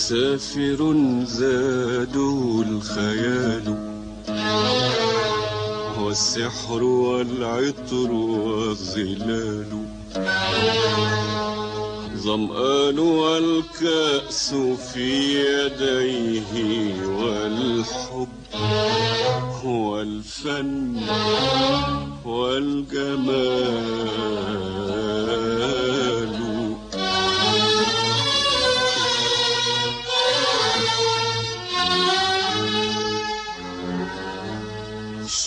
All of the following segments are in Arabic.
مسافر زاده الخيال والسحر والعطر والظلال ظمآن والكأس في يديه والحب والفن والجمال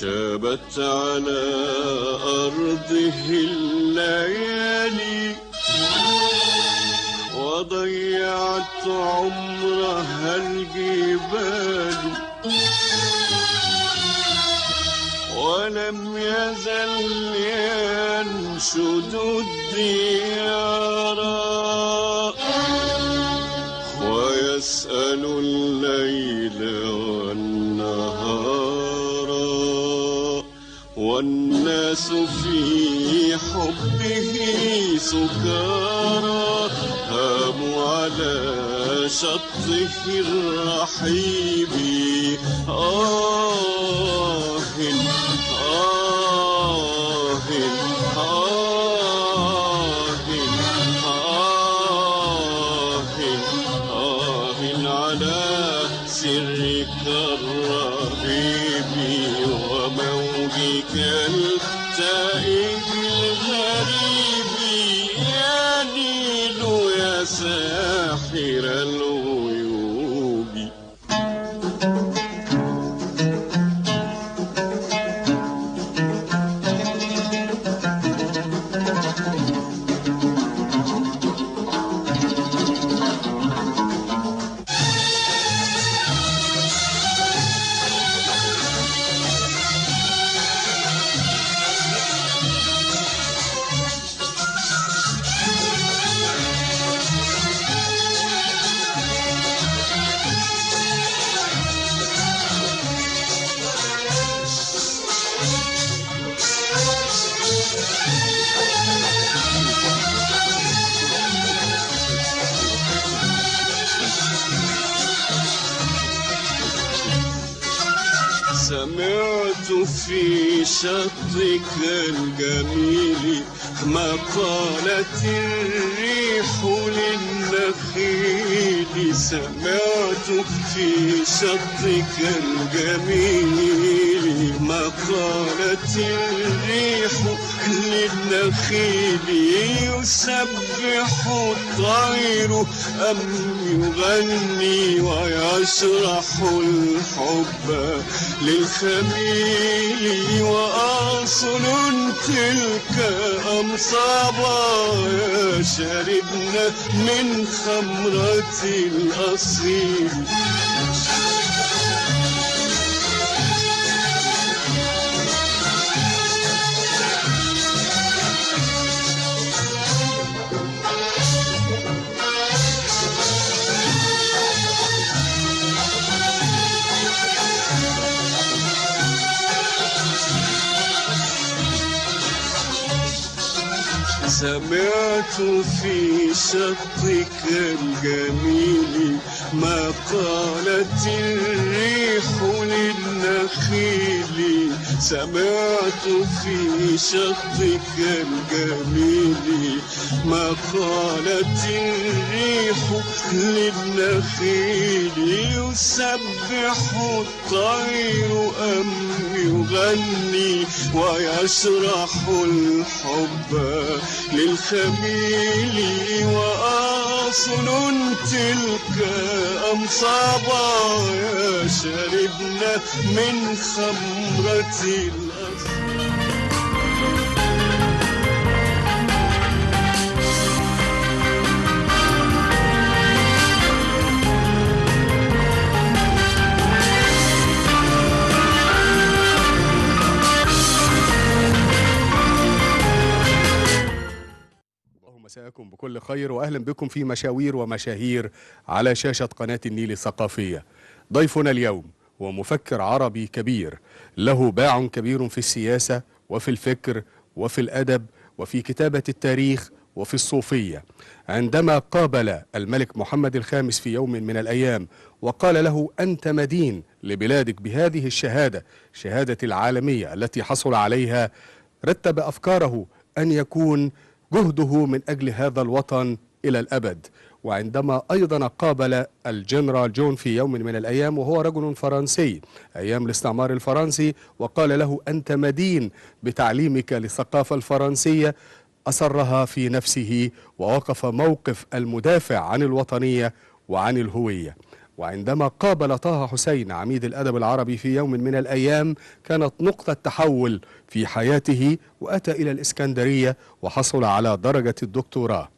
شابت على أرضه الليالي وضيعت عمرها الجبال ولم يزل ينشد الديار ويسأل الليل والنهار والناس في حبه سكارى هاموا على شطه الرحيب آه آه على سرك الرهيب وموجك التائب الغريب يا نيل يا ساحر الغيوب سمعت في شطك الجميل ما قالت الريح للنخيل سمعت في شطك الجميل ما قالت الريح للنخيل يسبح الطير أم يغني ويشرح الحب للخميل وأصل تلك أم صبايا شربنا من خمرة الأصيل سمعت في شطك الجميل ما قالت الريح للنخيل سمعت في شطك الجميل ما قالت الريح للنخيل يسبح الطير أم يغني ويشرح الحب للخميل وأصل تلك أم صبايا شربنا من خمرة الأصل مساءكم بكل خير وأهلا بكم في مشاوير ومشاهير على شاشة قناة النيل الثقافية. ضيفنا اليوم هو مفكر عربي كبير له باع كبير في السياسة وفي الفكر وفي الأدب وفي كتابة التاريخ وفي الصوفية، عندما قابل الملك محمد الخامس في يوم من الأيام وقال له: أنت مدين لبلادك بهذه الشهادة، شهادة العالمية التي حصل عليها، رتب أفكاره أن يكون جهده من أجل هذا الوطن إلى الأبد. وعندما أيضا قابل الجنرال جون في يوم من الأيام وهو رجل فرنسي أيام الاستعمار الفرنسي وقال له: أنت مدين بتعليمك للثقافة الفرنسية، أصرها في نفسه ووقف موقف المدافع عن الوطنية وعن الهوية. وعندما قابل طه حسين عميد الأدب العربي في يوم من الأيام كانت نقطة تحول في حياته، وأتى إلى الإسكندرية وحصل على درجة الدكتوراه.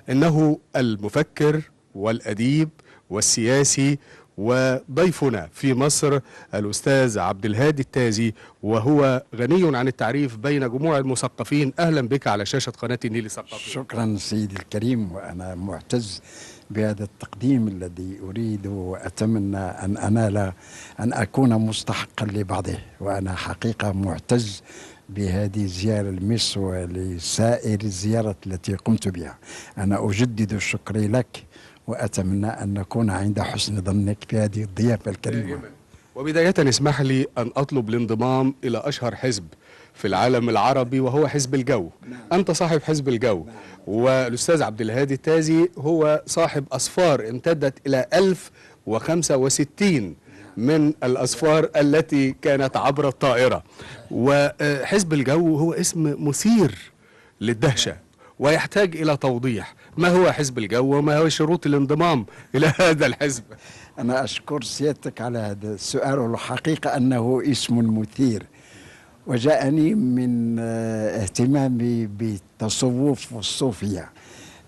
إنه المفكر والأديب والسياسي، وضيفنا في مصر الأستاذ عبد الهادي التازي، وهو غني عن التعريف بين جموع المثقفين. أهلا بك على شاشة قناة النيل الثقافية. شكرا سيدي الكريم، وأنا معتز بهذا التقديم الذي أريد وأتمنى أن أنال أن أكون مستحقا لبعضه. وأنا حقيقة معتز بهذه الزيارة لمصر ولسائر الزيارات التي قمت بها. أنا أجدد شكري لك وأتمنى أن نكون عند حسن ظنك في هذه الضيافة الكريمة. وبداية اسمح لي أن أطلب الانضمام إلى أشهر حزب في العالم العربي وهو حزب الجو. أنت صاحب حزب الجو، والأستاذ عبد الهادي التازي هو صاحب أصفار امتدت إلى 1065 من الأصفار التي كانت عبر الطائرة. وحزب الجو هو اسم مثير للدهشة ويحتاج إلى توضيح. ما هو حزب الجو وما هو شروط الانضمام إلى هذا الحزب؟ أنا أشكر سيادتك على هذا السؤال، والحقيقة أنه اسم مثير وجاءني من اهتمامي بالتصوف والصوفية.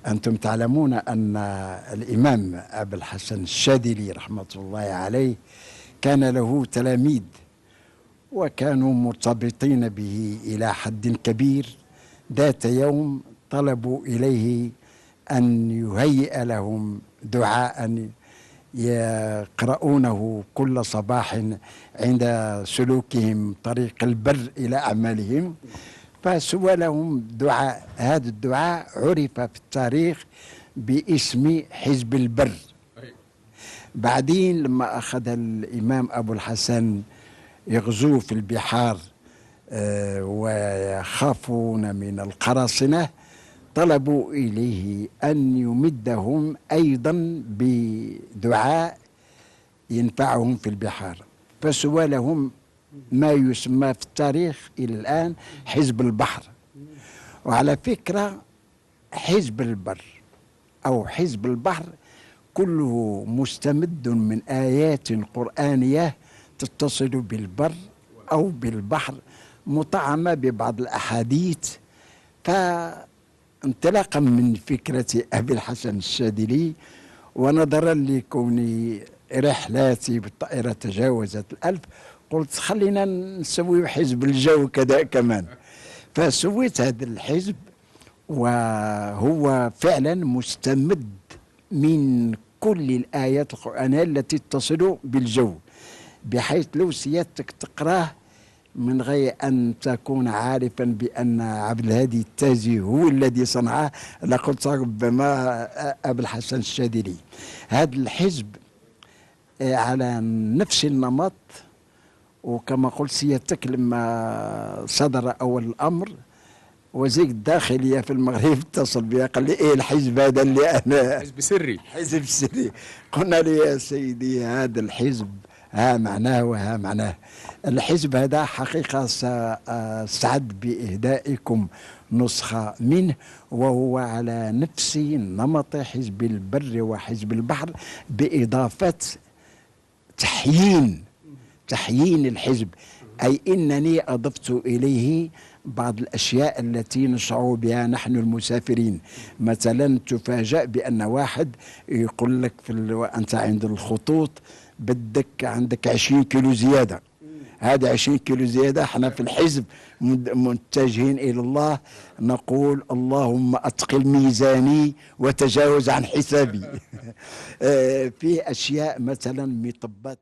أنتم تعلمون أن الإمام أبو الحسن الشاذلي رحمة الله عليه كان له تلاميذ وكانوا مرتبطين به إلى حد كبير. ذات يوم طلبوا إليه أن يهيئ لهم دعاء يقرؤونه كل صباح عند سلوكهم طريق البر إلى أعمالهم، فسوى لهم دعاء. هذا الدعاء عرف في التاريخ باسم حزب البر. بعدين لما أخذ الإمام أبو الحسن يغزو في البحار ويخافون من القراصنة، طلبوا إليه أن يمدهم أيضا بدعاء ينفعهم في البحار، فسوى لهم ما يسمى في التاريخ إلى الآن حزب البحر. وعلى فكرة حزب البر أو حزب البحر كله مستمد من آيات قرآنية تتصل بالبر أو بالبحر، مطعمة ببعض الأحاديث. فانطلاقا من فكرة أبي الحسن الشاذلي ونظرا لكوني رحلاتي بالطائرة تجاوزت 1000، قلت خلينا نسوي حزب الجو كذا كمان. فسويت هذا الحزب، وهو فعلا مستمد من كل الآيات القرآنية التي تصل بالجو، بحيث لو سيادتك تقراه من غير أن تكون عارفا بأن عبد الهادي التازي هو الذي صنعه لقلت ربما أبو الحسن الشاذلي. هذا الحزب على نفس النمط، وكما قلت سيادتك لما صدر أول الأمر وزير الداخلية في المغرب اتصل بي قال لي ايه الحزب هذا اللي انا حزب سري. حزب سري. قلنا له يا سيدي هذا الحزب ها معناه وها معناه. الحزب هذا حقيقة سعد بإهدائكم نسخة منه، وهو على نفس نمط حزب البر وحزب البحر، بإضافة تحيين الحزب، أي إنني أضفت إليه بعض الأشياء التي نشعر بها نحن المسافرين. مثلا تفاجأ بأن واحد يقول لك وأنت عند الخطوط عندك 20 كيلو زيادة. هذا 20 كيلو زيادة احنا في الحزب متجهين إلى الله، نقول اللهم أثقل ميزاني وتجاوز عن حسابي. في أشياء مثلا مطبات.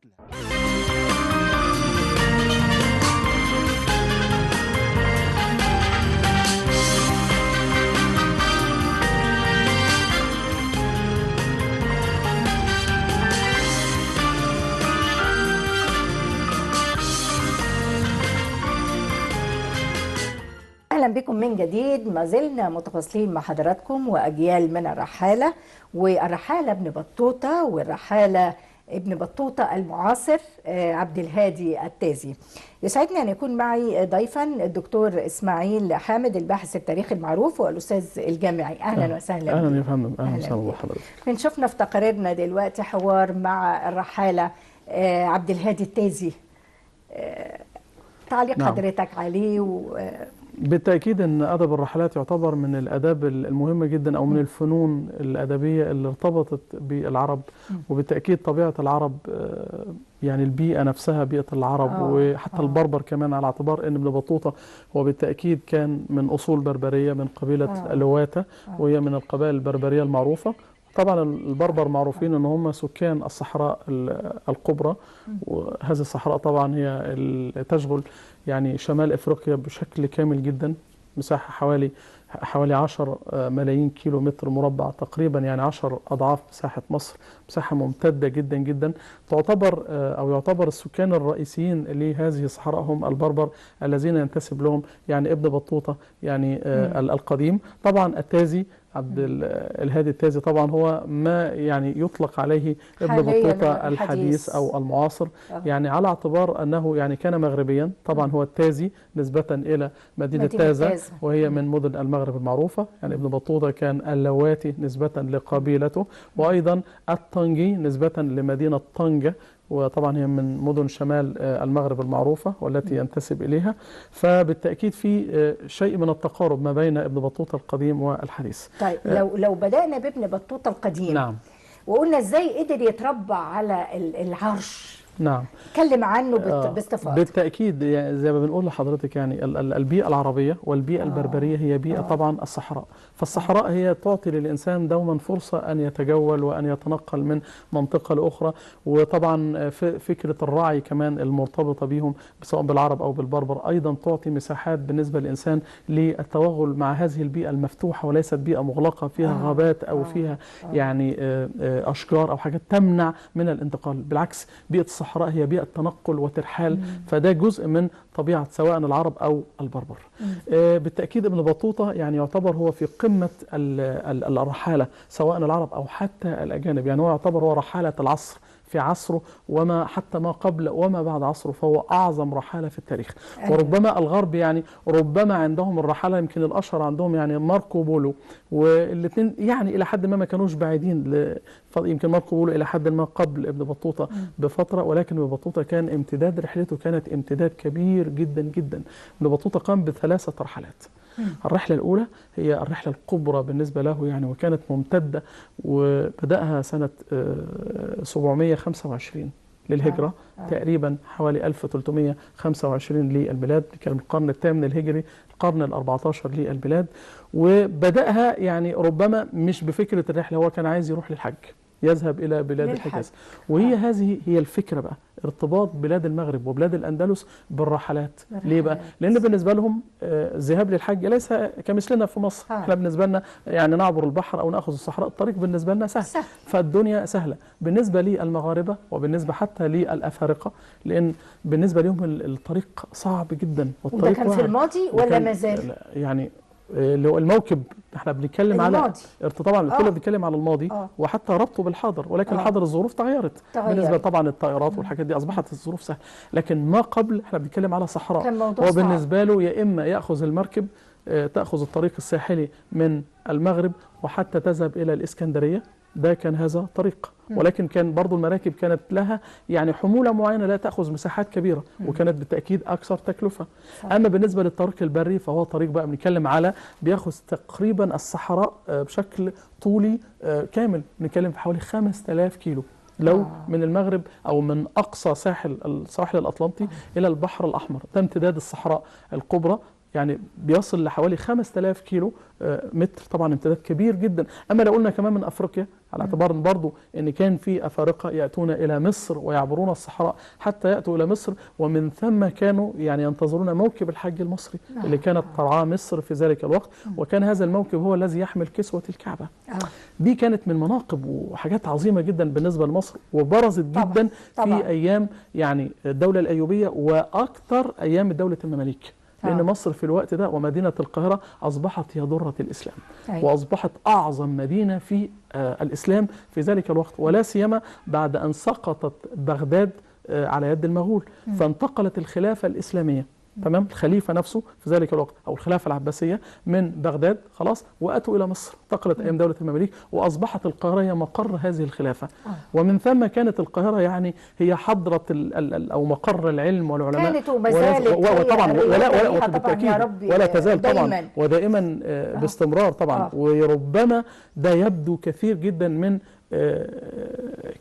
بكم من جديد. ما زلنا متواصلين مع حضراتكم وأجيال من الرحالة، والرحالة ابن بطوطة والرحالة ابن بطوطة المعاصر عبد الهادي التازي. يسعدني أن يكون معي ضيفا الدكتور إسماعيل حامد، الباحث التاريخي المعروف والأستاذ الجامعي. أهلا وسهلا. أهلا يا فندم. أهلا وسهلا بحضرتك. شفنا في تقاريرنا دلوقتي حوار مع الرحالة عبد الهادي التازي، تعليق حضرتك عليه؟ بالتأكيد أن أدب الرحلات يعتبر من الآداب المهمة جدا، أو من الفنون الأدبية اللي ارتبطت بالعرب. وبالتأكيد طبيعة العرب، يعني البيئة نفسها بيئة العرب، وحتى البربر كمان، على اعتبار أن ابن بطوطة هو بالتأكيد كان من أصول بربرية من قبيلة لواتا، وهي من القبائل البربرية المعروفة. طبعا البربر معروفين ان هم سكان الصحراء الكبرى، وهذه الصحراء طبعا هي اللي تشغل يعني شمال افريقيا بشكل كامل جدا، مساحه حوالي 10 ملايين كيلو متر مربع تقريبا، يعني 10 اضعاف مساحه مصر، مساحه ممتده جدا جدا. يعتبر السكان الرئيسيين لهذه الصحراء هم البربر الذين ينتسب لهم يعني ابن بطوطه يعني القديم. طبعا التازي عبد الهادي التازي طبعا هو ما يعني يطلق عليه ابن بطوطة الحديث أو المعاصر، يعني على اعتبار أنه يعني كان مغربيا. طبعا هو التازي نسبة إلى مدينة تازة، وهي من مدن المغرب المعروفة. يعني ابن بطوطة كان اللواتي نسبة لقبيلته، وأيضا الطنجي نسبة لمدينة طنجة، وطبعا هي من مدن شمال المغرب المعروفة والتي ينتسب إليها. فبالتأكيد في شيء من التقارب ما بين ابن بطوطة القديم والحديث. طيب لو بدأنا بابن بطوطة القديم، نعم، وقلنا ازاي قدر يتربع على العرش، نعم، اتكلم عنه باستفاضة. بالتأكيد يعني زي ما بنقول لحضرتك، يعني البيئة العربية والبيئة البربرية هي بيئة طبعا الصحراء. فالصحراء هي تعطي للإنسان دوما فرصة أن يتجول وأن يتنقل من منطقة لأخرى. وطبعا فكرة الرعي كمان المرتبطة بهم سواء بالعرب أو بالبربر أيضا تعطي مساحات بالنسبة للإنسان للتوغل مع هذه البيئة المفتوحة، وليست بيئة مغلقة فيها غابات أو فيها يعني أشجار أو حاجات تمنع من الانتقال. بالعكس، بيئة الصحراء هي بيئة تنقل وترحال، فده جزء من طبيعة سواء العرب أو البربر. بالتأكيد ابن بطوطة يعني يعتبر هو في قمة الرحالة سواء العرب أو حتى الأجانب. يعني هو يعتبر هو رحالة العصر في عصره، وما حتى ما قبل وما بعد عصره، فهو أعظم رحالة في التاريخ. وربما الغرب يعني ربما عندهم الرحالة يمكن الأشهر عندهم يعني ماركو بولو، والاثنين يعني إلى حد ما كانوش بعيدين. يمكن ماركو بولو إلى حد ما قبل ابن بطوطة بفترة، ولكن ابن بطوطة كان امتداد رحلته كانت امتداد كبير جدا جدا. ابن بطوطة قام بثلاثة رحلات. الرحلة الأولى هي الرحلة الكبرى بالنسبة له يعني، وكانت ممتدة، وبدأها سنة 725 للهجرة، تقريبا حوالي 1325 للميلاد، كان القرن الثامن الهجري، القرن ال14 للميلاد. وبدأها يعني ربما مش بفكرة الرحلة، هو كان عايز يروح للحج، يذهب إلى بلاد الحجاز. وهي هذه هي الفكرة بقى، ارتباط بلاد المغرب وبلاد الأندلس بالرحلات. ليه بقى؟ لأن بالنسبة لهم الذهاب للحج ليس كمثلنا في مصر. احنا بالنسبة لنا يعني نعبر البحر أو نأخذ الصحراء، الطريق بالنسبة لنا سهل. فالدنيا سهلة بالنسبة للمغاربة وبالنسبة حتى للأفارقة، لأن بالنسبة لهم الطريق صعب جدا. وده كان في الماضي ولا ما زال؟ يعني اللي هو الموكب، احنا بنتكلم على طبعا كله بنتكلم على الماضي وحتى ربطه بالحاضر، ولكن الحاضر الظروف تغيرت بالنسبه طبعا الطائرات والحاجات دي، اصبحت الظروف سهله. لكن ما قبل احنا بنتكلم على صحراء، هو بالنسبه له يا اما ياخذ المركب تاخذ الطريق الساحلي من المغرب وحتى تذهب الى الاسكندريه، ده كان هذا طريق. ولكن كان برضو المراكب كانت لها يعني حمولة معينة لا تأخذ مساحات كبيرة، وكانت بالتأكيد أكثر تكلفة. أما بالنسبة للطريق البري فهو طريق بقى بنتكلم على بيأخذ تقريبا الصحراء بشكل طولي كامل، بنتكلم في حوالي 5000 كيلو لو من المغرب أو من أقصى الساحل الأطلنطي إلى البحر الأحمر. ده امتداد الصحراء الكبرى، يعني بيصل لحوالي 5000 كيلو متر، طبعا امتداد كبير جدا. أما لو قلنا كمان من أفريقيا، على اعتبار برضو أن كان في أفارقة يأتون إلى مصر ويعبرون الصحراء حتى يأتوا إلى مصر، ومن ثم كانوا يعني ينتظرون موكب الحج المصري اللي كانت ترعاه مصر في ذلك الوقت، وكان هذا الموكب هو الذي يحمل كسوة الكعبة. دي كانت من مناقب وحاجات عظيمة جدا بالنسبة لمصر، وبرزت جدا في أيام يعني الدولة الأيوبية وأكثر أيام الدولة المماليك. لأن مصر في الوقت ده ومدينة القاهرة أصبحت هي ذرة الإسلام، وأصبحت أعظم مدينة في الإسلام في ذلك الوقت، ولا سيما بعد أن سقطت بغداد على يد المغول، فانتقلت الخلافة الإسلامية، تمام، الخليفة نفسه في ذلك الوقت أو الخلافة العباسية من بغداد خلاص وأتوا إلى مصر، انتقلت أيام دولة المماليك وأصبحت القاهرة هي مقر هذه الخلافة. ومن ثم كانت القاهرة يعني هي حضرة أو مقر العلم والعلماء، كانت وما زالت وطبعا ولا بالتأكيد ولا تزال طبعا ودائما باستمرار طبعا. وربما ده يبدو كثير جدا من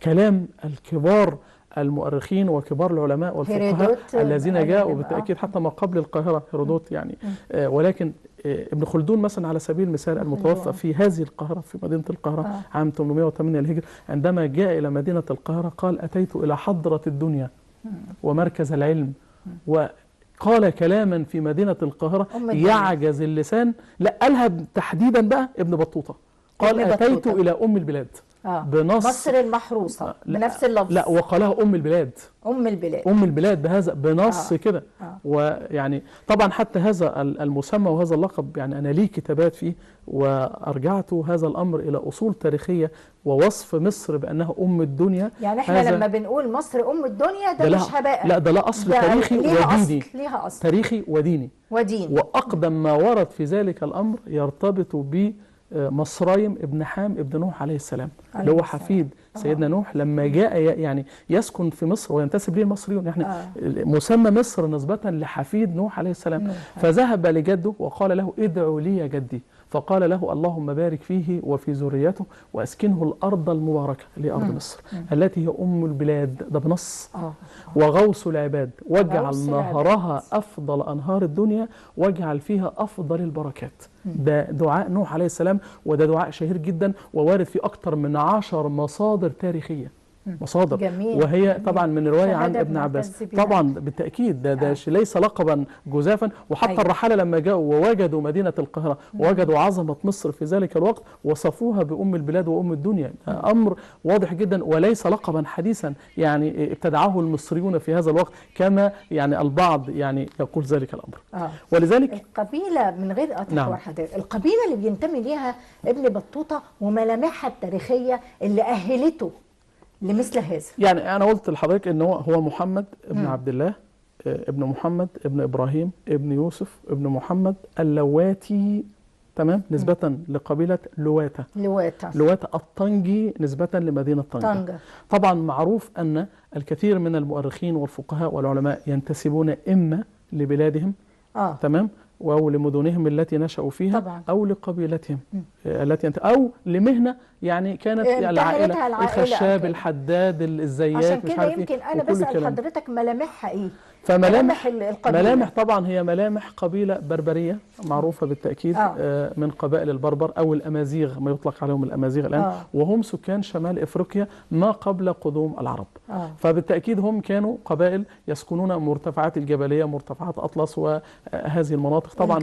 كلام الكبار المؤرخين وكبار العلماء والفقهاء الذين جاءوا بالتأكيد حتى ما قبل القاهرة، هيرودوت يعني. ولكن ابن خلدون مثلا على سبيل المثال المتوفى في هذه القاهرة في مدينة القاهرة عام 808 للهجرة، عندما جاء إلى مدينة القاهرة قال أتيت إلى حضرة الدنيا ومركز العلم، وقال كلاما في مدينة القاهرة يعجز اللسان. لا قالها تحديدا بقى ابن بطوطة، قال أتيت إلى أم البلاد بنص مصر المحروسة بنفس اللفظ. لا وقالها أم البلاد، أم البلاد، أم البلاد بهذا بنص كده. ويعني طبعا حتى هذا المسمى وهذا اللقب يعني أنا لي كتابات فيه، وأرجعت هذا الأمر إلى أصول تاريخية ووصف مصر بأنها أم الدنيا. يعني احنا لما بنقول مصر أم الدنيا ده مش هباء، لا ده لا أصل تاريخي وديني، ليها أصل تاريخي وديني. وأقدم ما ورد في ذلك الأمر يرتبط ب مصرايم ابن حام ابن نوح عليه السلام، اللي هو حفيد سيدنا نوح لما جاء يعني يسكن في مصر وينتسب ليه المصريون. احنا مسمى مصر نسبة لحفيد نوح عليه السلام. فذهب لجده وقال له ادعوا لي يا جدي، فقال له اللهم بارك فيه وفي ذريته واسكنه الأرض المباركة اللي هي أرض مصر التي هي أم البلاد، ده بنص. وغوث العباد واجعل نهرها أفضل أنهار الدنيا واجعل فيها أفضل البركات. ده دعاء نوح عليه السلام، وده دعاء شهير جدا ووارد في أكثر من 10 مصادر تاريخية، مصادر جميل. وهي طبعا من رواية عن ابن عباس طبعا بالتأكيد. ده ليس لقبا جزافا. وحتى الرحالة لما جاءوا ووجدوا مدينة القاهرة ووجدوا عظمة مصر في ذلك الوقت وصفوها بأم البلاد وأم الدنيا، أمر واضح جدا وليس لقبا حديثا يعني ابتدعه المصريون في هذا الوقت كما يعني البعض يعني يقول ذلك الأمر. ولذلك القبيلة من غير قطع حضرتك، القبيلة اللي بينتمي ليها ابن بطوطة وملامحها التاريخية اللي أهلته لمثل هذا. يعني أنا قلت لحضرتك إن هو محمد ابن عبد الله ابن محمد ابن إبراهيم ابن يوسف ابن محمد اللواتي، تمام، نسبة لقبيلة لواتة الطنجي نسبة لمدينة طنجة. طبعا معروف أن الكثير من المؤرخين والفقهاء والعلماء ينتسبون إما لبلادهم تمام أو لمدنهم التي نشأوا فيها طبعا. أو لقبيلتهم التي أو لمهنة يعني كانت العائلة الخشاب الحداد الزيات. عشان كده يمكن أنا بسأل حضرتك ملامحها إيه؟ ملامح طبعا هي ملامح قبيلة بربرية معروفة بالتأكيد من قبائل البربر أو الأمازيغ، ما يطلق عليهم الأمازيغ الآن، وهم سكان شمال إفريقيا ما قبل قدوم العرب. فبالتأكيد هم كانوا قبائل يسكنون مرتفعات الجبلية، مرتفعات أطلس وهذه المناطق طبعا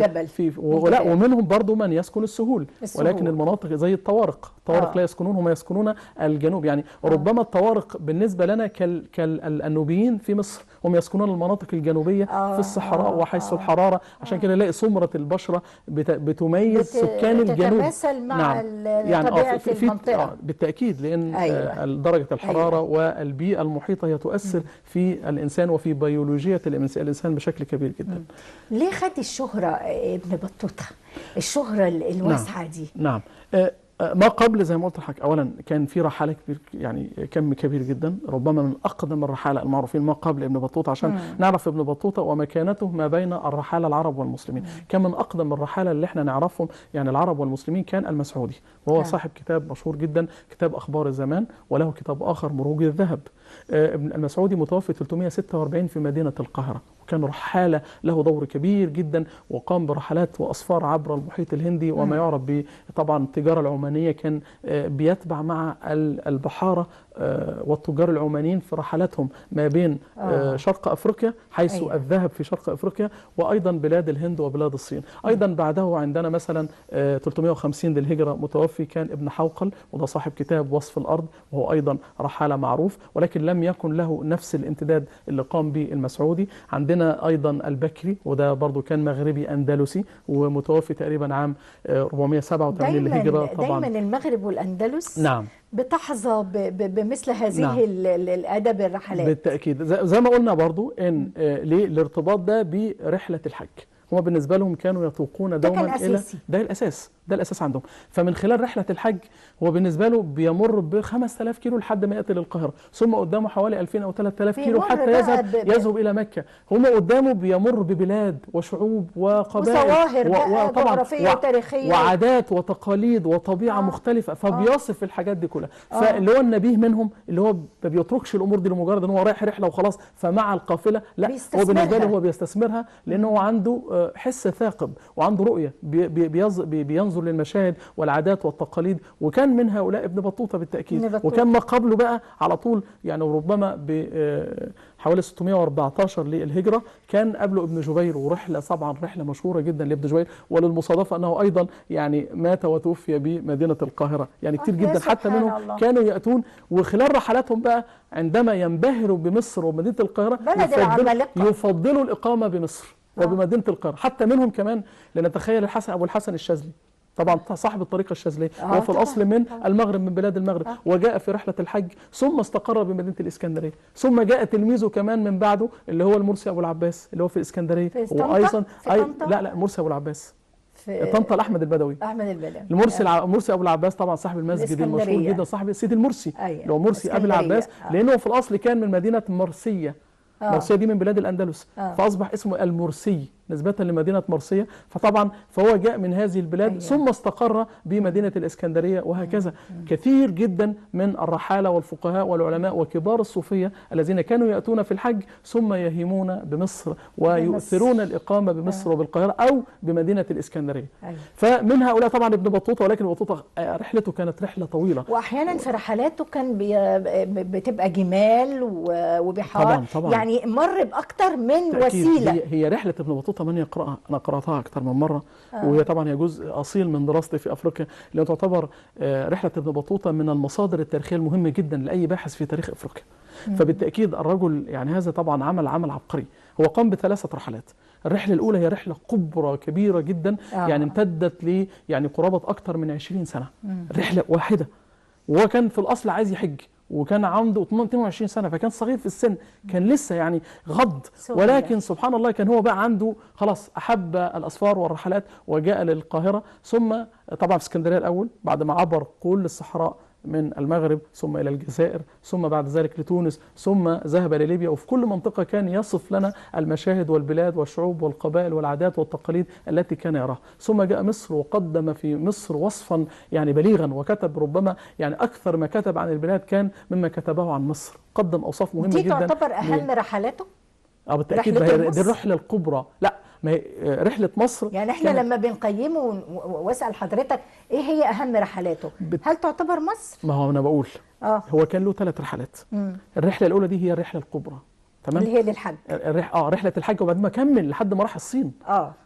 ومنهم برضو من يسكن السهول. ولكن المناطق زي الطوارق لا يسكنون، هم يسكنون الجنوب يعني. ربما الطوارق بالنسبة لنا كالنوبيين في مصر، هم يسكنون المناطق الجنوبية في الصحراء وحيث الحرارة، عشان كده نلاقي سمرة البشرة بتميز سكان الجنوب. بتتماثل مع طبيعة المنطقة بالتأكيد، لأن درجة الحرارة والبيئة المحيطة هي تؤثر في الإنسان وفي بيولوجية الإنسان بشكل كبير جدا. ليه خد الشهرة ابن بطوطة، الشهرة الواسعة دي؟ نعم ما قبل زي ما قلت لحضرتك، اولا كان في رحاله كبير يعني كم كبير جدا، ربما من اقدم الرحاله المعروفين ما قبل ابن بطوطه عشان نعرف ابن بطوطه ومكانته ما بين الرحاله العرب والمسلمين. كان من اقدم الرحاله اللي احنا نعرفهم يعني العرب والمسلمين كان المسعودي، وهو صاحب كتاب مشهور جدا كتاب اخبار الزمان، وله كتاب اخر مروج الذهب. ابن المسعودي متوفي 346 في مدينه القاهره، وكان رحالة له دور كبير جدا، وقام برحلات وأسفار عبر المحيط الهندي وما يعرف طبعا التجارة العمانية. كان بيتبع مع البحارة والتجار العمانيين في رحلاتهم ما بين شرق أفريقيا حيث الذهب في شرق أفريقيا، وأيضا بلاد الهند وبلاد الصين. أيضا بعده عندنا مثلا 350 للهجرة متوفي كان ابن حوقل، وده صاحب كتاب وصف الأرض، وهو أيضا رحالة معروف، ولكن لم يكن له نفس الامتداد اللي قام به المسعودي. عندنا عندنا أيضا البكري، وده برضو كان مغربي أندلسي ومتوفي تقريبا عام 487 للهجرة. طبعا دايما المغرب والأندلس نعم بتحظى بمثل هذه نعم. الأدب الرحلات. بالتأكيد زي ما قلنا برضو إن ليه الارتباط ده برحلة الحج. هم بالنسبة لهم كانوا يتوقون دوما كان إلى أساسي. ده الأساس عندهم. فمن خلال رحلة الحج هو بالنسبة له بيمر ب 5000 كيلو لحد ما يأتي للقاهرة، ثم قدامه حوالي 2000 أو 3000 كيلو بيمر حتى بقى يذهب إلى مكة. هم قدامه بيمر ببلاد وشعوب وقبائل وظواهر بقى وطبعا جغرافية وتاريخية وعادات وتقاليد وطبيعة مختلفة، فبيصف الحاجات دي كلها. فاللي هو النبيه منهم اللي هو ما بيتركش الأمور دي لمجرد إن هو رايح رحلة وخلاص فمع القافلة، لا هو بالنسبة له هو بيستثمرها، لأنه هو عنده حس ثاقب وعنده رؤية بينظر للمشاهد والعادات والتقاليد. وكان من هؤلاء ابن بطوطة بالتأكيد. وكان ما قبله بقى على طول يعني ربما بحوالي 614 للهجرة كان قبله ابن جبير، ورحلة طبعا رحلة مشهورة جدا لابن جبير، وللمصادفة أنه أيضا يعني مات وتوفي بمدينة القاهرة. يعني كتير جدا حتى منهم كانوا يأتون، وخلال رحلاتهم بقى عندما ينبهروا بمصر ومدينة القاهرة يفضلوا الإقامة بمصر وبمدينة القاهرة. حتى منهم كمان لنتخيل أبو الحسن الشاذلي، طبعا صاحب الطريقة الشاذلية، هو في الأصل من المغرب، من بلاد المغرب، وجاء في رحلة الحج ثم استقر بمدينة الإسكندرية، ثم جاء تلميذه كمان من بعده اللي هو المرسي أبو العباس اللي هو في الإسكندرية، وأيضا لا مرسي أبو العباس في طنطا، الأحمد البدوي. المرسي أبو العباس طبعا صاحب المسجد المشهور جدا، صاحب سيدي المرسي اللي هو مرسي أبو العباس، لأنه في الأصل كان من مدينة مرسية. مرسية دي من بلاد الأندلس، فأصبح اسمه المرسي نسبة لمدينة مرسية. فهو جاء من هذه البلاد ثم استقر بمدينة الإسكندرية، وهكذا كثير جدا من الرحالة والفقهاء والعلماء وكبار الصوفية الذين كانوا يأتون في الحج ثم يهيمون بمصر ويؤثرون الإقامة بمصر وبالقاهرة أو بمدينة الإسكندرية. فمن هؤلاء طبعا ابن بطوطة، ولكن بطوطة رحلته كانت رحلة طويلة، وأحيانا في رحلاته كان بتبقى جمال وبحار، طبعا يعني مر بأكتر من وسيلة. هي رحلة ابن بطوطة من يقرأها، أنا قرأتها أكثر من مرة، وهي طبعا هي جزء أصيل من دراستي في أفريقيا، لأن تعتبر رحلة ابن بطوطة من المصادر التاريخية المهمة جدا لأي باحث في تاريخ أفريقيا. فبالتأكيد الرجل يعني هذا طبعا عمل عبقري. هو قام ب3 رحلات. الرحلة الأولى هي رحلة كبرى كبيرة جدا، يعني امتدت ل يعني قرابة أكثر من 20 سنة، رحلة واحدة. وهو كان في الأصل عايز يحج، وكان عنده 22 سنة، فكان صغير في السن، كان لسه يعني غض، ولكن سبحان الله كان هو بقى عنده خلاص أحب الأسفار والرحلات، وجاء للقاهرة، ثم طبعا في اسكندرية الأول بعد ما عبر كل الصحراء من المغرب ثم إلى الجزائر ثم بعد ذلك لتونس ثم ذهب لليبيا، وفي كل منطقة كان يصف لنا المشاهد والبلاد والشعوب والقبائل والعادات والتقاليد التي كان يراها. ثم جاء مصر وقدم في مصر وصفا يعني بليغا، وكتب ربما يعني أكثر ما كتب عن البلاد كان مما كتبه عن مصر، قدم أوصاف مهمة جدا. دي تعتبر أهم رحلاته؟ بالتأكيد دي الرحلة الكبرى. لا ما هي رحلة مصر، يعني احنا لما بنقيمه واسأل حضرتك ايه هي اهم رحلاته، هل تعتبر مصر؟ ما هو انا بقول هو كان له 3 رحلات. الرحلة الأولى دي هي الرحلة الكبرى، تمام، اللي هي للحج. رحلة الحج، وبعدين ما كمل لحد ما راح الصين.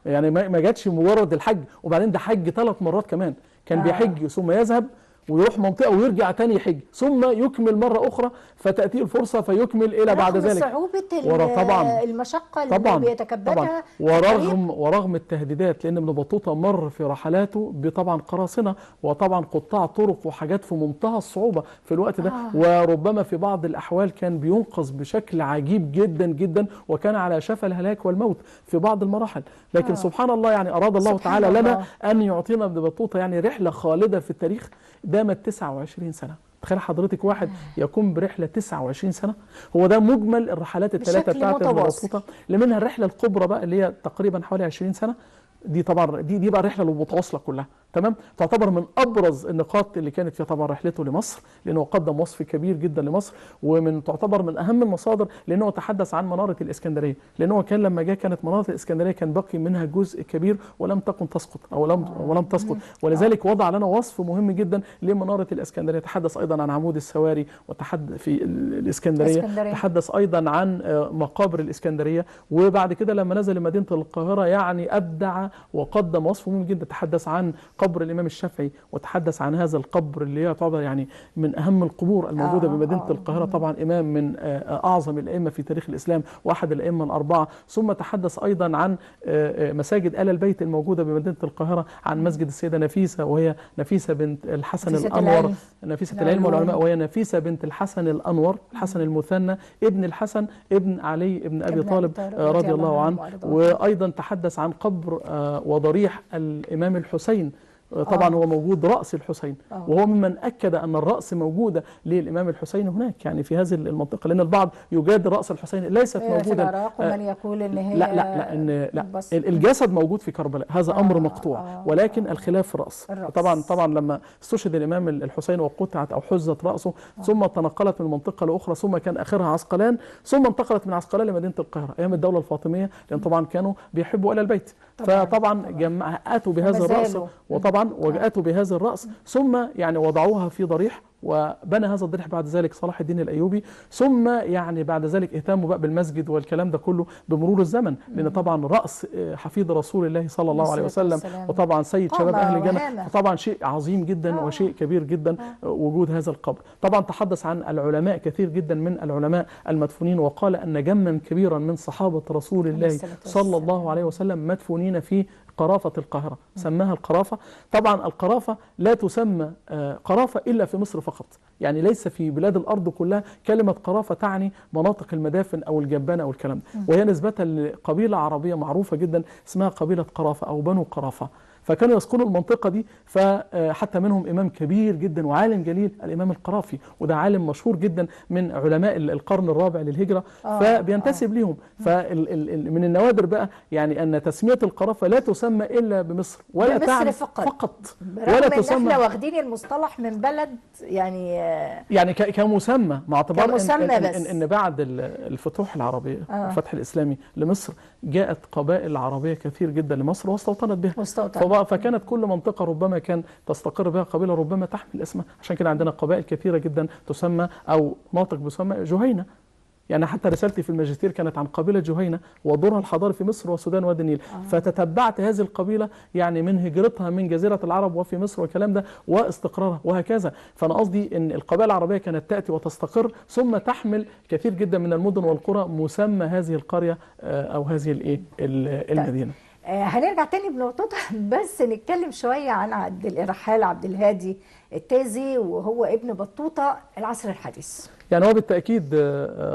يعني ما جاتش مجرد الحج، وبعدين ده حج 3 مرات كمان، كان بيحج ثم يذهب ويروح منطقة ويرجع تاني يحج ثم يكمل مرة أخرى، فتأتي الفرصة فيكمل إلى بعد ذلك. صعوبة طبعا المشقة اللي بيتكبدها ورغم التهديدات، لأن ابن بطوطة مر في رحلاته بطبعا قراصنة وطبعا قطاع طرق وحاجات في منتهى الصعوبة في الوقت ده، وربما في بعض الأحوال كان بينقذ بشكل عجيب جدا جدا، وكان على شفا الهلاك والموت في بعض المراحل. لكن سبحان الله يعني أراد الله تعالى لنا أن يعطينا ابن بطوطة يعني رحلة خالدة في التاريخ دامت 29 سنة. تخيل حضرتك واحد يقوم برحلة 29 سنة. هو ده مجمل الرحلات ال3 بتاعت ابن بطوطة، اللي منها الرحلة الكبرى بقى اللي هي تقريبا حوالي 20 سنة. دي طبعا دي بقى الرحله المتواصله كلها، تمام. تعتبر من ابرز النقاط اللي كانت فيها طبعا رحلته لمصر، لانه قدم وصف كبير جدا لمصر، تعتبر من اهم المصادر، لانه تحدث عن مناره الاسكندريه، لانه كان لما جاء كانت مناره الاسكندريه كان باقي منها جزء كبير ولم تكن تسقط او ولم تسقط، ولذلك وضع لنا وصف مهم جدا لمناره الاسكندريه. تحدث ايضا عن عمود السواري، وتحدث في الاسكندريه، تحدث ايضا عن مقابر الاسكندريه، وبعد كده لما نزل مدينه القاهره يعني ابدع وقدم وصف مهم جدا. تحدث عن قبر الإمام الشافعي وتحدث عن هذا القبر اللي يعتبر يعني من أهم القبور الموجودة بمدينة القاهرة، طبعا إمام من أعظم الأئمة في تاريخ الإسلام وأحد الأئمة الأربعة. ثم تحدث أيضا عن مساجد آل البيت الموجودة بمدينة القاهرة، عن مسجد السيدة نفيسة وهي نفيسة بنت الحسن الأنور، نفيسة العلم والعلماء، وهي نفيسة بنت الحسن الأنور الحسن المثنى ابن الحسن ابن علي ابن أبي طالب رضي الله عنه. وأيضا تحدث عن قبر وضريح الإمام الحسين، طبعا هو موجود رأس الحسين، وهو ممن أكد أن الرأس موجودة للإمام الحسين هناك يعني في هذه المنطقة، لأن البعض يجادل رأس الحسين ليست موجودة في العراق، ومن يقول إن هي لا الجسد موجود في كربلاء، هذا أمر مقطوع، ولكن الخلاف في الرأس. طبعا لما استشهد الإمام الحسين وقطعت أو حزت رأسه ثم تنقلت من منطقة لأخرى، ثم كان آخرها عسقلان، ثم انتقلت من عسقلان لمدينة القاهرة أيام الدولة الفاطمية، لأن طبعا كانوا بيحبوا آل البيت، فطبعا أتوا بهذا الرأس، وطبعا وجاءته بهذا الرأس، ثم يعني وضعوها في ضريح، وبنى هذا الضريح بعد ذلك صلاح الدين الأيوبي، ثم يعني بعد ذلك اهتموا بقى بالمسجد والكلام ده كله بمرور الزمن، لأن طبعا رأس حفيد رسول الله صلى الله عليه وسلم، وطبعا سيد شباب أهل الجنة، طبعا شيء عظيم جدا وشيء كبير جدا وجود هذا القبر. طبعا تحدث عن العلماء كثير جدا من العلماء المدفونين، وقال أن جما كبيرا من صحابة رسول الله صلى الله عليه وسلم مدفونين في قرافة القاهرة، سماها القرافة. طبعا القرافة لا تسمى قرافة إلا في مصر فقط، يعني ليس في بلاد الأرض كلها كلمة قرافة تعني مناطق المدافن أو الجبانة أو الكلام ده، وهي نسبة لقبيلة عربية معروفة جدا اسمها قبيلة قرافة أو بنو قرافة، فكانوا يسكنوا المنطقة دي، فحتى منهم إمام كبير جدا وعالم جليل الإمام القرافي، وده عالم مشهور جدا من علماء القرن الرابع للهجرة، فبينتسب لهم. فمن النوادر بقى يعني أن تسمية القرافة لا تسمى إلا بمصر، ولا تعني فقط ولا تسمى. احنا واخدين المصطلح من بلد يعني كمسمى، مع اعتبار إن بعد الفتوح العربية الفتح الإسلامي لمصر جاءت قبائل عربية كثير جدا لمصر واستوطنت بها، فكانت كل منطقة ربما كان تستقر بها قبيلة ربما تحمل اسمها، عشان كده عندنا قبائل كثيرة جدا تسمى أو مناطق بسمى جهينة. يعني حتى رسالتي في الماجستير كانت عن قبيلة جهينة ودورها الحضاري في مصر والسودان وادي النيل، فتتبعت هذه القبيلة يعني من هجرتها من جزيرة العرب وفي مصر والكلام ده واستقرارها وهكذا. فأنا قصدي أن القبائل العربية كانت تأتي وتستقر ثم تحمل كثير جدا من المدن والقرى مسمى هذه القرية أو هذه المدينة. هنرجع تاني بنقطتها، بس نتكلم شوية عن الرحال عبد الهادي التازي، وهو ابن بطوطة العصر الحديث. يعني هو بالتأكيد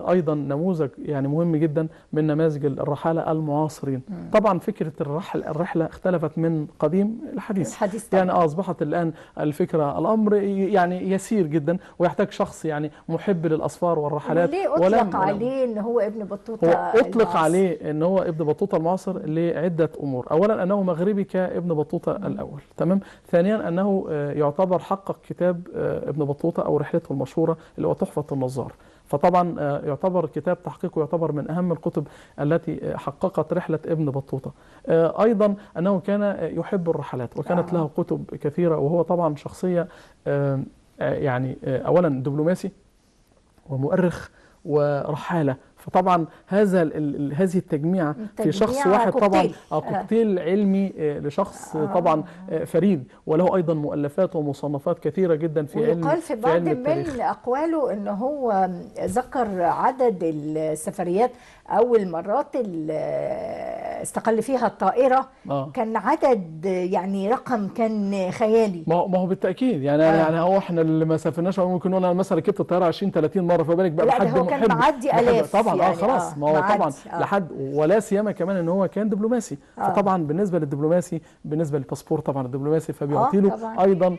أيضا نموذج يعني مهم جدا من نماذج الرحالة المعاصرين. طبعا فكرة الرحلة اختلفت من قديم الحديث يعني أصبحت الآن الفكرة الأمر يعني يسير جدا، ويحتاج شخص يعني محب للأسفار والرحلات. ليه أطلق عليه أن هو ابن بطوطة المعاصر؟ أطلق عليه أن هو ابن بطوطة المعاصر لعدة أمور. أولا أنه مغربي كابن بطوطة الأول، تمام. ثانيا أنه يعتبر حقق كتاب ابن بطوطة أو رحلته المشهورة اللي هو تحفة النظار، فطبعا يعتبر كتاب تحقيقه يعتبر من أهم الكتب التي حققت رحلة ابن بطوطة. أيضا أنه كان يحب الرحلات وكانت له كتب كثيرة، وهو طبعا شخصية يعني أولا دبلوماسي ومؤرخ ورحالة، فطبعا هذه التجميعة في شخص واحد طبعا كوكتيل علمي لشخص طبعا فريد، وله أيضا مؤلفات ومصنفات كثيرة جدا في علم ويقال في بعض من أقواله أنه هو ذكر عدد السفريات أو المرات اللي استقل فيها الطائرة كان عدد يعني رقم كان خيالي. ما هو بالتأكيد يعني هو احنا اللي ما سافرناش ممكن نقول انا مثلا ركبت الطيارة 20 30 مرة، فبالك بقى لحد هو كان معدي آلاف طبعا يعني خلاص ما هو طبعا لحد، ولا سيما كمان ان هو كان دبلوماسي، فطبعا بالنسبة للدبلوماسي بالنسبة للباسبور طبعا الدبلوماسي فبيعطي له ايضا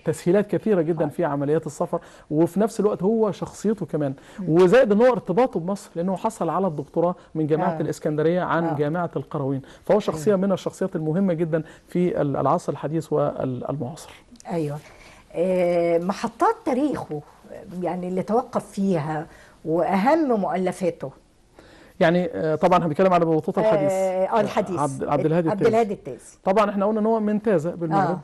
تسهيلات كثيرة جدا في عمليات السفر، وفي نفس الوقت هو شخصيته كمان، وزائد ان هو ارتباطه بمصر لانه حصل على الدكتوراه من جامعة الإسكندرية عن جامعة القرويين، فهو شخصية من الشخصيات المهمة جدا في العصر الحديث والمعاصر. ايوه. محطات تاريخه يعني اللي توقف فيها واهم مؤلفاته. يعني طبعا احنا بنتكلم على ابن بطوطه الحديث. الحديث عبد الهادي التازي. طبعا احنا قلنا ان هو من تازة بالمغرب.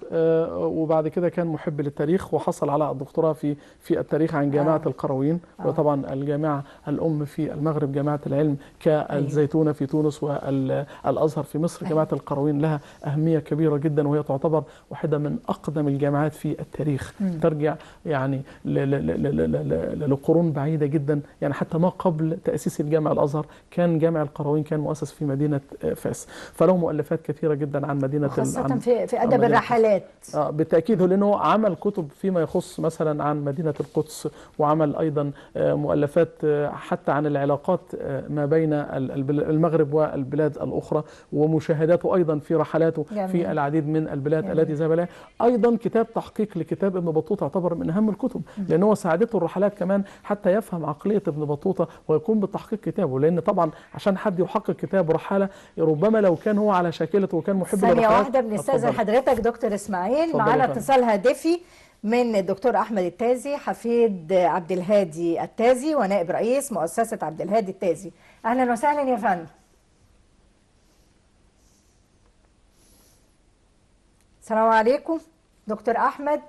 وبعد كده كان محب للتاريخ، وحصل على الدكتوراه في التاريخ عن جامعة القرويين، وطبعا الجامعة الأم في المغرب جامعة العلم كالزيتونة في تونس والأزهر في مصر. جامعة القرويين لها أهمية كبيرة جدا، وهي تعتبر واحدة من أقدم الجامعات في التاريخ. ترجع يعني لقرون بعيدة جدا، يعني حتى ما قبل تأسيس الجامع الأزهر كان جامع القرويين كان مؤسس في مدينة فاس، فله مؤلفات كثيرة جدا عن مدينة، خاصة في أدب الرحلات. بالتأكيد، لأنه عمل كتب فيما يخص مثلا عن مدينة القدس، وعمل أيضا مؤلفات حتى عن العلاقات ما بين المغرب والبلاد الأخرى، ومشاهداته أيضا في رحلاته في العديد من البلاد التي ذهب لها. أيضا كتاب تحقيق لكتاب ابن بطوطة يعتبر من أهم الكتب، لأنه ساعدته الرحلات كمان حتى يفهم عقلية ابن بطوطة ويقوم بتحقيق كتابه. لأن طبعا عشان حد يحقق كتاب رحالة، ربما لو كان هو على شاكلته وكان محب للرحلات. ثانية واحدة بنستأذن حضرتك دكتور إسماعيل، معنا اتصال هاتفي من الدكتور أحمد التازي حفيد عبد الهادي التازي ونائب رئيس مؤسسة عبد الهادي التازي. أهلا وسهلا يا فندم. السلام عليكم دكتور أحمد.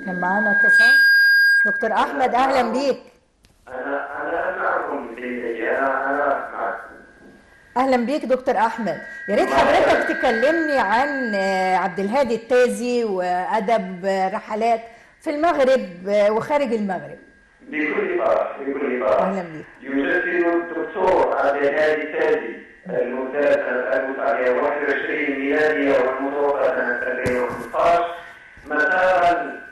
كان معانا اتصال. دكتور أحمد أهلا بيك. أنا أسمعكم بالتجاه، أنا أسمعكم. أهلا بيك دكتور أحمد، يا ريت حضرتك تكلمني عن عبد الهادي التازي وأدب رحلات في المغرب وخارج المغرب. بكل فرح بكل فرح. أهلا بيك. يجسد الدكتور عبد الهادي التازي المولود سنة 1921 ميلادية والمتوفى سنة 2015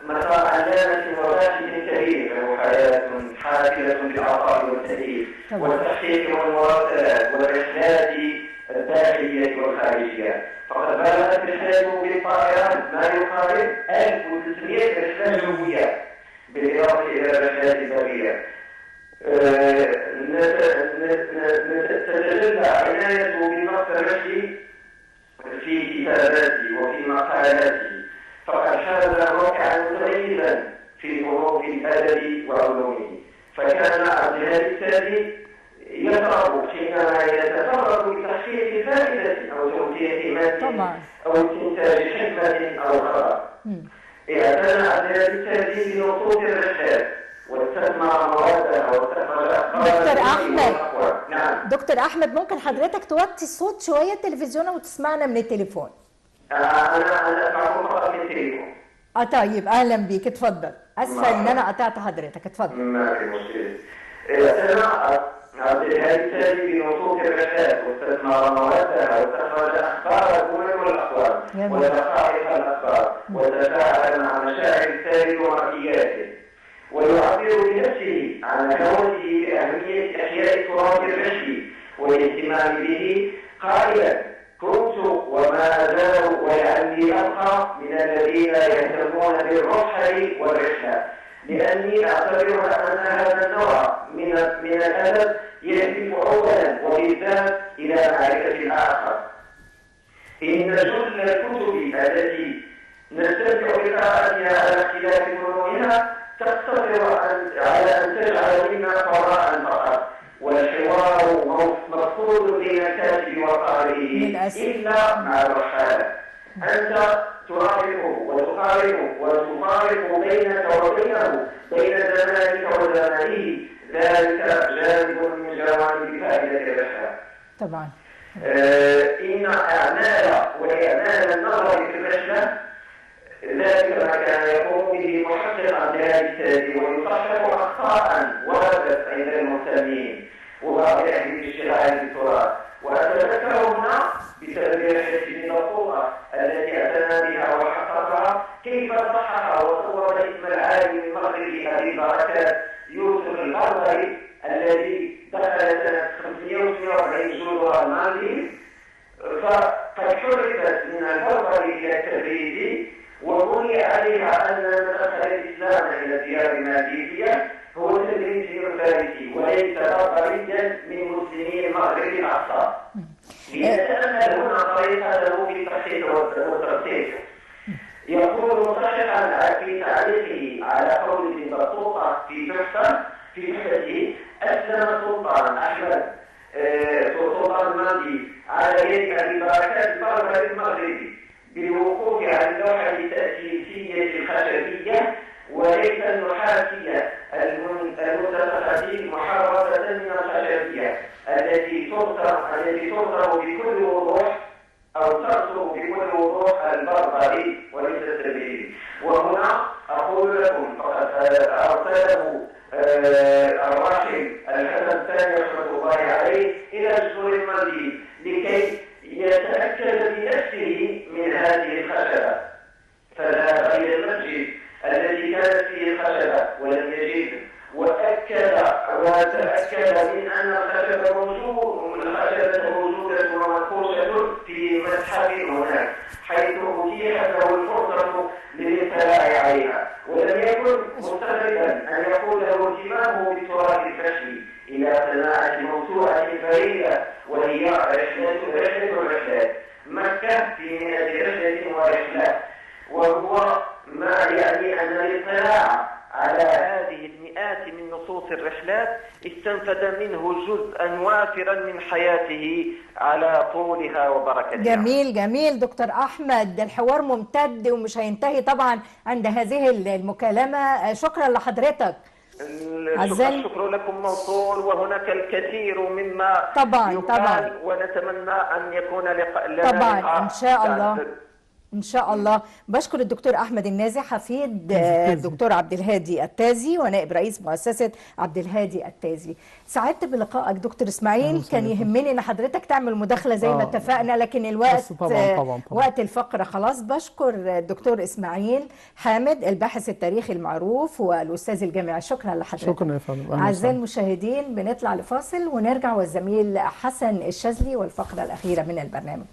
مسار علامة وباحث كبير له حياة حافلة بالعطاء والتأليف والتحقيق والمراسلات والرحلات الداخلية والخارجية. فقد بلغت رحلته بالطائرات ما يقارب 1300 رحلة جوية بالإضافة إلى الرحلات البرية. تتجلى عنايته بالنص الرشدي في كتاباته وفي مقالاته، فقد حاز موقعا متميزا في ظروف الادب وعلومه. فكان عبد الهادي التازي يشرب حينما يتفرغ لتحقيق فائده او توجيه ماده او استنتاج حكمه او خبر. اعتنى عبد الهادي التازي بنصوص الرحلات واستثمر موادها واستخرج افكارا. دكتور احمد. نعم دكتور احمد، ممكن حضرتك توطي الصوت شويه التلفزيون وتسمعنا من التليفون؟ أنا أسمعكم فقط من التليفون. طيب أهلا بيك، اتفضل. أسفة إن أنا قطعت حضرتك، اتفضل. ما في مشكلة. اعتنى عبد الهادي التازي بنصوص الرحلات واستثمر موادها واستخرج أخبار الأمم والأقوام ودقائق الأخبار وتفاعل مع مشاعر التالي ومرئياته، ويعبر بنفسه عن هوسه بأهمية إحياء التراث الرشدي والاهتمام به قائلا: كنت وما أزال ولعلي أبقى من الذين يهتمون بالرحل والرحلة، لأني أعتبر أن هذا النوع من الأدب يهدف أولا وبالذات إلى معرفة الآخر. إن جل الكتب التي نستمتع بقراءتها على اختلاف فنونها تقتصر على أن تجعل منا قراء فقط، والحوار مفقود بين الكاتب وقارئه إلا مع الرحالة. أنت ترافقه وتقاربه وتفارق بينك وبينه، بين زمانك وزمانه، ذلك جانب من جوانب فائدة الرحلة. طبعا. إن أعمال وإعمال النظر في الرحلة ذلك ما كان يقوم به محقق عبد الهادي التازي، ويصحح أخطاء وردت عند المهتمين وبعض أهل الاشتغال بالتراث. وأتذكر هنا بسبب رحلة ابن بطوطة التي اعتنى بها وحققها كيف صحح وصور اسم العالم المغربي أبي البركات يوسف الأرضي الذي دخل سنة 542 جزر المالديف، فقد حرفت من البربري إلى التبريد، وبني عليها أن دخل الإسلام إلى الديار المالديفية هو تدريسي الفارسي وليس بربريا من مسلمي المغرب الأقصى. لنتأمل هنا طريقته في التصحيح والترتيب. يقول مصححا في تعليقه على قول ابن بطوطة في تحفة: اللوحة التأسيسية الخشبية وليس النحاسية المتسخة محررة من الخشبية التي ترسم بكل وضوح أو ترسم بكل وضوح البربري وليس السبيلي. وهنا أقول لكم فقد أرسله الراحل الحسن الثاني رحمة الله عليه إلى جسور المزيد لكي يتأكد بنفسه من هذه الخشبة، فذهب إلى المسجد الذي كانت فيه الخشبة ولم يجد، وتأكد من أن الخشبة موجودة ومنقوشة في متحف هناك، حيث أتيحت له الفرصة للاطلاع عليها، ولم يكن مستغربا أن يقول له اهتمامه بتراث الفشل إلى صناعة موسوعة فريدة وهي رحلة الرحلات مكة في 100 رحلة ورحلة. وهو ما يعني أن الاطلاع على هذه المئات من نصوص الرحلات استنفد منه جزءا وافرا من حياته على طولها وبركتها. جميل جميل دكتور أحمد، الحوار ممتد ومش هينتهي طبعا عند هذه المكالمة. شكرا لحضرتك. الشكر لكم موصول، وهناك الكثير مما طبعا ونتمنى أن يكون لنا طبعا إن شاء الله. إن شاء الله. بشكر الدكتور أحمد النازي حفيد الدكتور عبد الهادي التازي ونائب رئيس مؤسسة عبد الهادي التازي. سعدت بلقائك دكتور إسماعيل، كان يهمني أن حضرتك تعمل مداخلة زي ما اتفقنا، لكن الوقت طبعاً. وقت الفقرة خلاص. بشكر الدكتور إسماعيل حامد الباحث التاريخي المعروف والأستاذ الجامعي. شكرا لحضرتك. شكرا يا فندم. أعزائي المشاهدين بنطلع لفاصل ونرجع، والزميل حسن الشاذلي والفقرة الأخيرة من البرنامج.